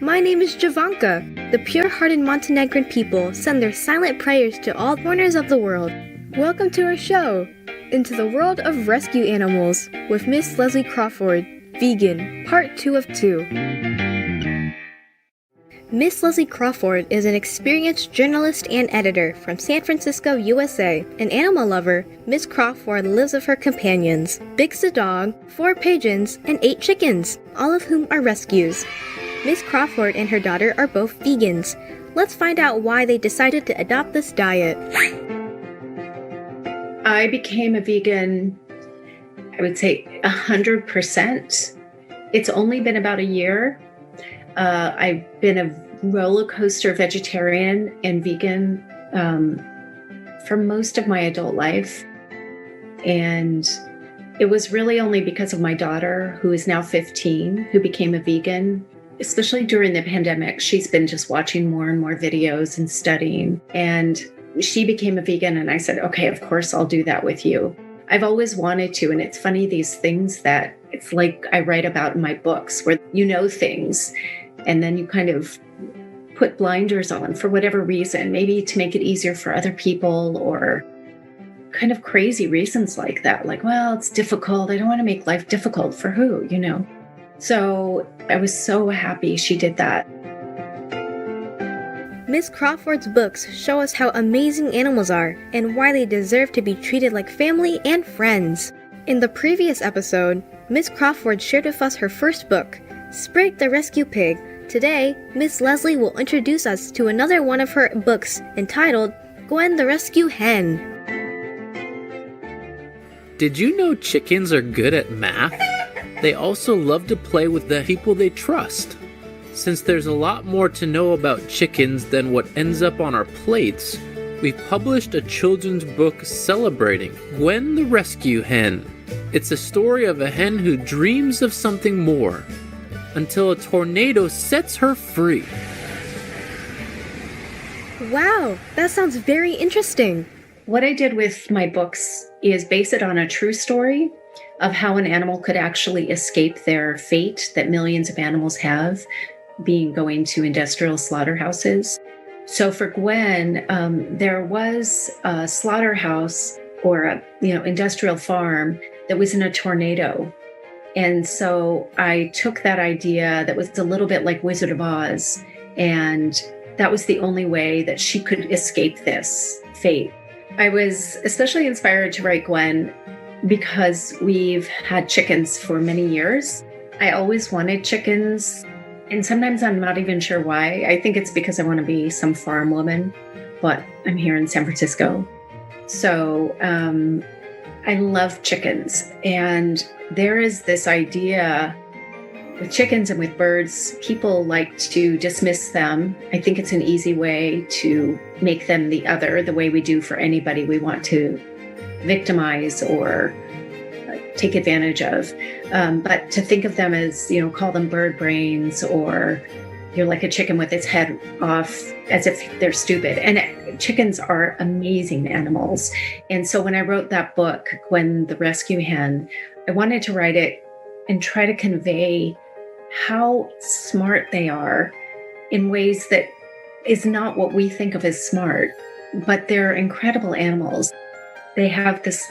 My name is Javanka. The pure-hearted Montenegrin people send their silent prayers to all corners of the world. Welcome to our show, Into the World of Rescue Animals, with Miss Leslie Crawford, Vegan, Part 2 of 2. Miss Leslie Crawford is an experienced journalist and editor from San Francisco, USA. An animal lover, Miss Crawford lives with her companions, Biggs the dog, 4 pigeons, and 8 chickens, all of whom are rescues. Miss Crawford and her daughter are both vegans. Let's find out why they decided to adopt this diet. I became a vegan, I would say 100%. It's only been about a year. I've been a roller coaster vegetarian and vegan for most of my adult life. And it was really only because of my daughter, who is now 15, who became a vegan. Especially during the pandemic, she's been just watching more and more videos and studying. And she became a vegan, and I said, okay, of course I'll do that with you. I've always wanted to, and it's funny, these things that it's like I write about in my books, where you know things, and then you kind of put blinders on for whatever reason, maybe to make it easier for other people, or kind of crazy reasons like that. Like, well, it's difficult. I don't want to make life difficult for who, you know? So I was so happy she did that. Miss Crawford's books show us how amazing animals are and why they deserve to be treated like family and friends. In the previous episode, Miss Crawford shared with us her first book, Sprig the Rescue Pig. Today, Miss Leslie will introduce us to another one of her books entitled Gwen the Rescue Hen. Did you know chickens are good at math? They also love to play with the people they trust. Since there's a lot more to know about chickens than what ends up on our plates, we've published a children's book celebrating Gwen the Rescue Hen. It's a story of a hen who dreams of something more, until a tornado sets her free. Wow, that sounds very interesting. What I did with my books is base it on a true story of how an animal could actually escape their fate that millions of animals have, being going to industrial slaughterhouses. So for Gwen, there was a slaughterhouse or a industrial farm that was in a tornado. And so I took that idea that was a little bit like Wizard of Oz, and that was the only way that she could escape this fate. I was especially inspired to write Gwen because we've had chickens for many years. I always wanted chickens, and sometimes I'm not even sure why. I think it's because I want to be some farm woman, but I'm here in San Francisco. So I love chickens. And there is this idea with chickens and with birds, people like to dismiss them. I think it's an easy way to make them the other, the way we do for anybody we want to victimize or take advantage of. But to think of them as, call them bird brains, or you're like a chicken with its head off, as if they're stupid. And chickens are amazing animals. And so when I wrote that book, Gwen the Rescue Hen, I wanted to write it and try to convey how smart they are in ways that is not what we think of as smart, but they're incredible animals. They have this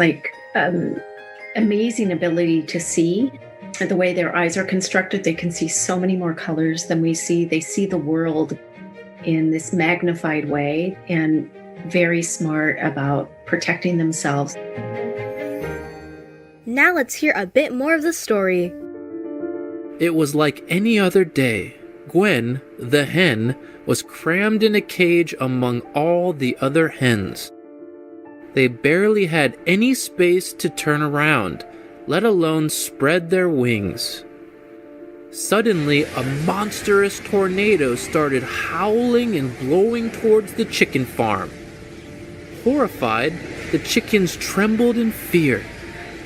amazing ability to see. The way their eyes are constructed, they can see so many more colors than we see. They see the world in this magnified way, and very smart about protecting themselves. Now let's hear a bit more of the story. It was like any other day. Gwen, the hen, was crammed in a cage among all the other hens. They barely had any space to turn around, let alone spread their wings. Suddenly, a monstrous tornado started howling and blowing towards the chicken farm. Horrified, the chickens trembled in fear,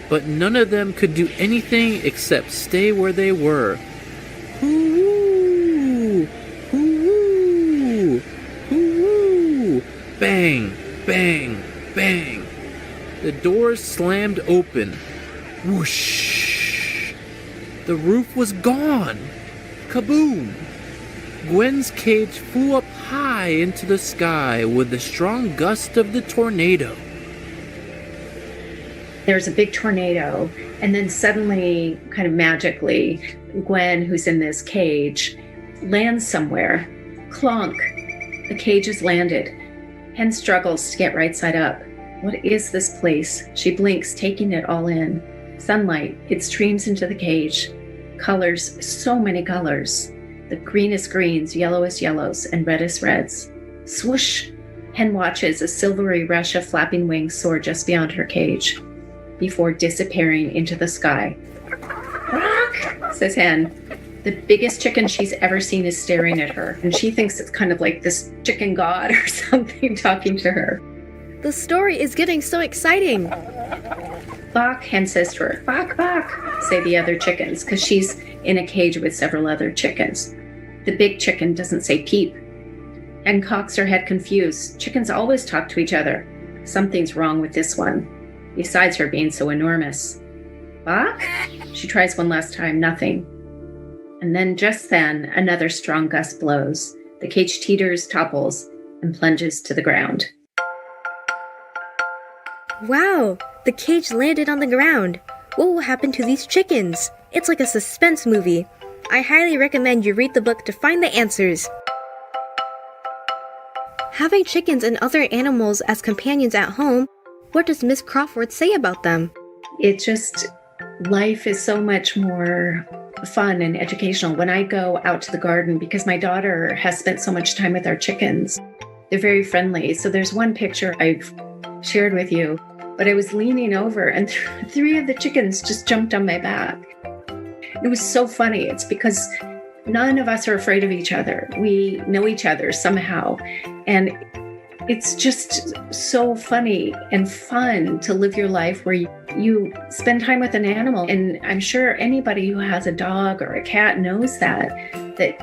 but none of them could do anything except stay where they were. Hoo-woo! Hoo-woo! Hoo-woo! Bang! Bang! Bang! The doors slammed open. Whoosh! The roof was gone. Kaboom! Gwen's cage flew up high into the sky with the strong gust of the tornado. There's a big tornado, and then suddenly, kind of magically, Gwen, who's in this cage, lands somewhere. Clonk. The cage is landed. Hen struggles to get right side up. What is this place? She blinks, taking it all in. Sunlight, it streams into the cage. Colors, so many colors. The greenest greens, yellowest yellows, and reddest reds. Swoosh! Hen watches a silvery rush of flapping wings soar just beyond her cage, before disappearing into the sky. "Quack," says Hen. The biggest chicken she's ever seen is staring at her, and she thinks it's kind of like this chicken god or something talking to her. The story is getting so exciting. "Bok," Hen says to her. "Bok, bok," say the other chickens, because she's in a cage with several other chickens. The big chicken doesn't say peep. Hen cocks her head confused. Chickens always talk to each other. Something's wrong with this one, besides her being so enormous. "Bok?" She tries one last time, nothing. And then, just then, another strong gust blows. The cage teeters, topples, and plunges to the ground. Wow, the cage landed on the ground. What will happen to these chickens? It's like a suspense movie. I highly recommend you read the book to find the answers. Having chickens and other animals as companions at home, what does Miss Crawford say about them? Life is so much more fun and educational when I go out to the garden, because my daughter has spent so much time with our chickens. They're very friendly. So there's one picture I've shared with you, but I was leaning over and three of the chickens just jumped on my back. It was so funny. It's because none of us are afraid of each other. We know each other somehow. And it's just so funny and fun to live your life where you spend time with an animal. And I'm sure anybody who has a dog or a cat knows that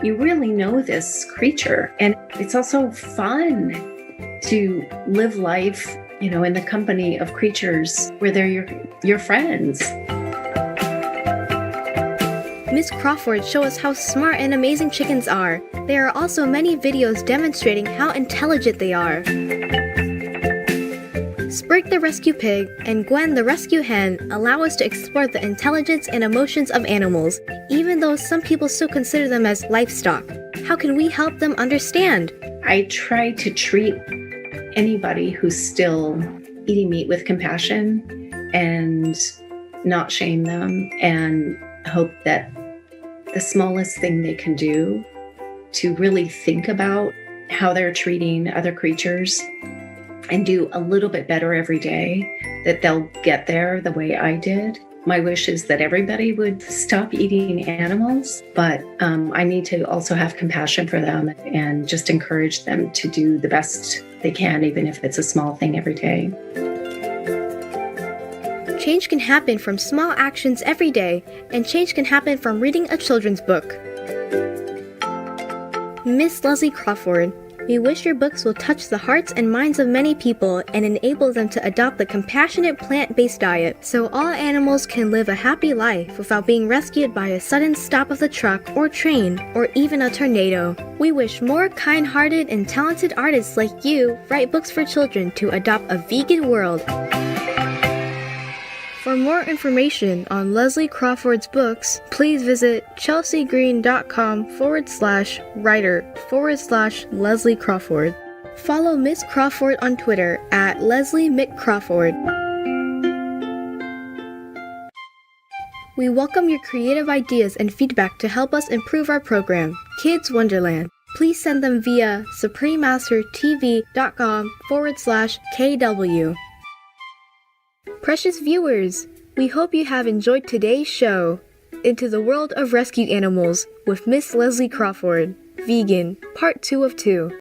you really know this creature. And it's also fun to live life, in the company of creatures where they're your friends. Miss Crawford shows us how smart and amazing chickens are. There are also many videos demonstrating how intelligent they are. Sprig the rescue pig and Gwen the rescue hen allow us to explore the intelligence and emotions of animals, even though some people still consider them as livestock. How can we help them understand? I try to treat anybody who's still eating meat with compassion and not shame them, and hope that the smallest thing they can do to really think about how they're treating other creatures and do a little bit better every day, that they'll get there the way I did. My wish is that everybody would stop eating animals, but I need to also have compassion for them and just encourage them to do the best they can, even if it's a small thing every day. Change can happen from small actions every day, and change can happen from reading a children's book. Miss Leslie Crawford, we wish your books will touch the hearts and minds of many people and enable them to adopt the compassionate plant-based diet so all animals can live a happy life without being rescued by a sudden stop of the truck or train or even a tornado. We wish more kind-hearted and talented artists like you write books for children to adopt a vegan world. For more information on Leslie Crawford's books, please visit chelseagreen.com/writer/Leslie Crawford. Follow Miss Crawford on Twitter at Leslie McCrawford. We welcome your creative ideas and feedback to help us improve our program, Kids Wonderland. Please send them via suprememastertv.com/KW. Precious viewers, we hope you have enjoyed today's show, Into the World of Rescued Animals with Miss Leslie Crawford, Vegan, Part 2 of 2.